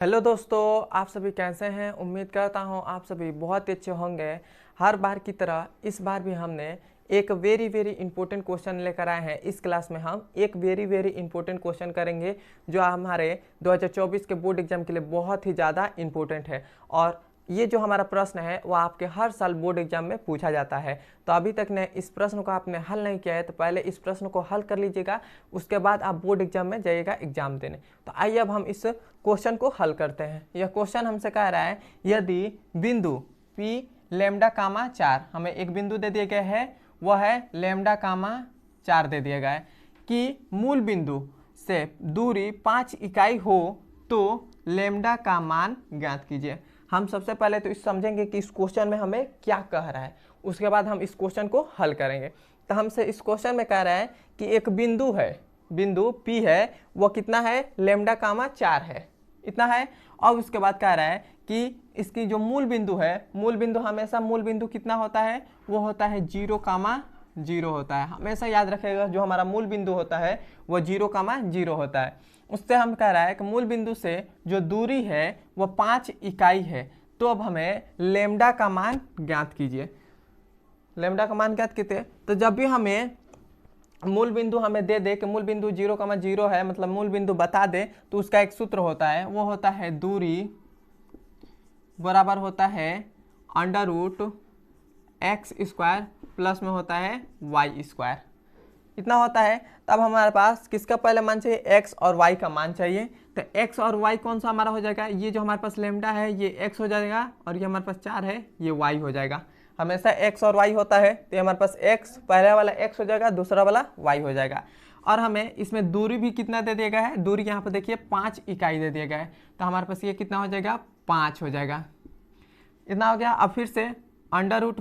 Hello दोस्तों, आप सभी कैसे हैं। उम्मीद करता हूं आप सभी बहुत ही अच्छे होंगे। हर बार की तरह इस बार भी हमने एक वेरी इंपॉर्टेंट क्वेश्चन लेकर आए हैं। इस क्लास में हम एक वेरी इंपॉर्टेंट क्वेश्चन करेंगे जो हमारे 2024 के बोर्ड एग्जाम के लिए बहुत ही ज़्यादा इंपॉर्टेंट है। और ये जो हमारा प्रश्न है वो आपके हर साल बोर्ड एग्जाम में पूछा जाता है। तो अभी तक ने इस प्रश्न को आपने हल नहीं किया है तो पहले इस प्रश्न को हल कर लीजिएगा, उसके बाद आप बोर्ड एग्जाम में जाइएगा एग्जाम देने। तो आइए अब हम इस क्वेश्चन को हल करते हैं। यह क्वेश्चन हमसे कह रहा है यदि बिंदु P लैम्डा कामा 4, हमें एक बिंदु दे दिया गया है, वह है लैम्डा कामा 4 दे दिया गया है कि मूल बिंदु से दूरी 5 इकाई हो तो लैम्डा का मान ज्ञात कीजिए। हम सबसे पहले तो इस समझेंगे कि इस क्वेश्चन में हमें क्या कह रहा है, उसके बाद हम इस क्वेश्चन को हल करेंगे। तो हमसे इस क्वेश्चन में कह रहा है कि एक बिंदु है, बिंदु P है, वो कितना है, लैम्डा कामा 4 है, इतना है। और उसके बाद कह रहा है कि इसकी जो मूल बिंदु है, मूल बिंदु हमेशा मूल बिंदु कितना होता है, वो होता है 0,0 होता है। हमेशा याद रखिएगा जो हमारा मूल बिंदु होता है वो 0,0 होता है। उससे हम कह रहा है कि मूल बिंदु से जो दूरी है वो 5 इकाई है। तो अब हमें लैम्डा का मान ज्ञात कीजिए। लैम्डा का मान ज्ञात कीजिए। तो जब भी हमें मूल बिंदु हमें दे दे कि मूल बिंदु 0,0 है, मतलब मूल बिंदु बता दे, तो उसका एक सूत्र होता है, वो होता है दूरी बराबर होता है √x² प्लस में होता है y², इतना होता है। तब हमारे पास किसका पहले मान चाहिए, x और y का मान चाहिए। तो x और y कौन सा हमारा हो जाएगा, ये जो हमारे पास लैम्डा है ये x हो जाएगा और ये हमारे पास 4 है ये y हो जाएगा। हमेशा x और y होता है तो हमारे पास x, पहले वाला x हो जाएगा, दूसरा वाला y हो जाएगा। और हमें इसमें दूरी भी कितना दे दिया गया है, दूरी यहाँ पर देखिए 5 इकाई दे दिया गया है। तो हमारे पास ये कितना हो जाएगा, 5 हो जाएगा, इतना हो गया। अब फिर से अंडर रूट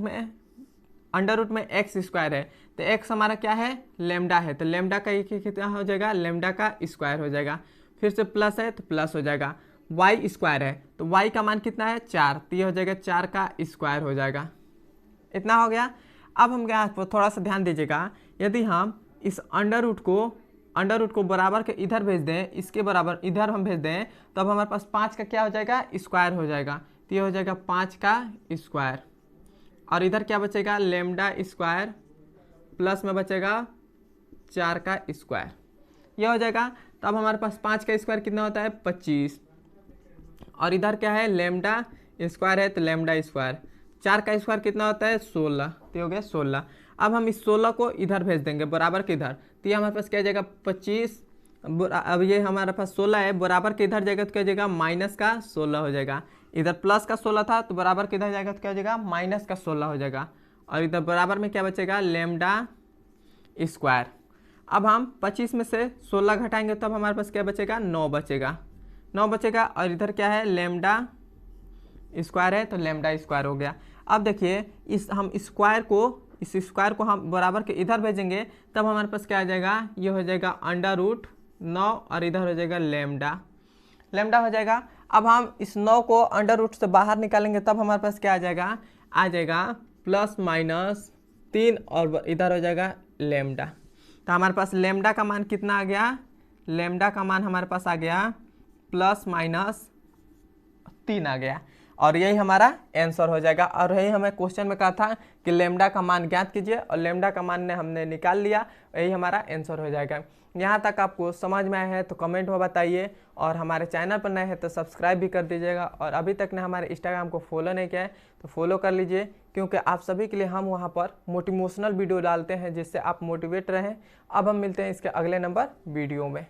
में x² है, तो x हमारा क्या है, लैम्डा है, तो लैम्डा का एक कितना हो जाएगा, लैम्डा का स्क्वायर हो जाएगा। फिर से प्लस है तो प्लस हो जाएगा। y² है तो y का मान कितना है, 4, तो ये हो जाएगा 4 का स्क्वायर हो जाएगा, इतना हो गया। अब हम क्या, थोड़ा सा ध्यान दीजिएगा, यदि हम इस अंडर रूट को बराबर के इधर भेज दें, इसके बराबर इधर हम भेज दें, तो अब हमारे पास 5 का क्या हो जाएगा, स्क्वायर हो जाएगा। तो ये हो जाएगा 5 का स्क्वायर, और इधर क्या बचेगा, लैम्डा स्क्वायर प्लस में बचेगा 4 का स्क्वायर, ये हो जाएगा। तो अब हमारे पास 5 का स्क्वायर कितना होता है, 25, और इधर क्या है, लैम्डा स्क्वायर है तो लैम्डा स्क्वायर, 4 का स्क्वायर कितना होता है, 16, तो हो गया 16। अब हम इस 16 को इधर भेज देंगे बराबर के इधर, तो ये हमारे पास क्या जाएगा 25। अब ये हमारे पास 16 है, बराबर के इधर जाएगा तो क्या जाएगा, माइनस का 16 हो जाएगा। इधर प्लस का 16 था तो बराबर के इधर जाएगा तो क्या हो जाएगा, माइनस का 16 हो जाएगा। और इधर बराबर में क्या बचेगा, लैम्डा स्क्वायर। अब हम 25 में से 16 घटाएंगे तब हमारे पास क्या बचेगा, 9 बचेगा। और इधर क्या है, लैम्डा स्क्वायर है तो लैम्डा स्क्वायर हो गया। अब देखिए इस स्क्वायर को हम बराबर के इधर भेजेंगे तब हमारे पास क्या आ जाएगा, ये हो जाएगा √9 और इधर हो जाएगा लैम्डा हो जाएगा। अब हम इस 9 को अंडर रूट से बाहर निकालेंगे तब हमारे पास क्या आ जाएगा +-3 और इधर हो जाएगा लैम्डा। तो हमारे पास लैम्डा का मान कितना आ गया, लैम्डा का मान हमारे पास आ गया +-3 आ गया, और यही हमारा आंसर हो जाएगा। और यही हमें क्वेश्चन में कहा था कि लैम्डा का मान ज्ञात कीजिए, और लैम्डा का मान ने हमने निकाल लिया, यही हमारा आंसर हो जाएगा। यहाँ तक आपको समझ में आया है तो कमेंट में बताइए, और हमारे चैनल पर नए हैं तो सब्सक्राइब भी कर दीजिएगा। और अभी तक ने हमारे इंस्टाग्राम को फॉलो नहीं किया है तो फॉलो कर लीजिए, क्योंकि आप सभी के लिए हम वहाँ पर मोटिवेशनल वीडियो डालते हैं जिससे आप मोटिवेट रहें। अब हम मिलते हैं इसके अगले नंबर वीडियो में।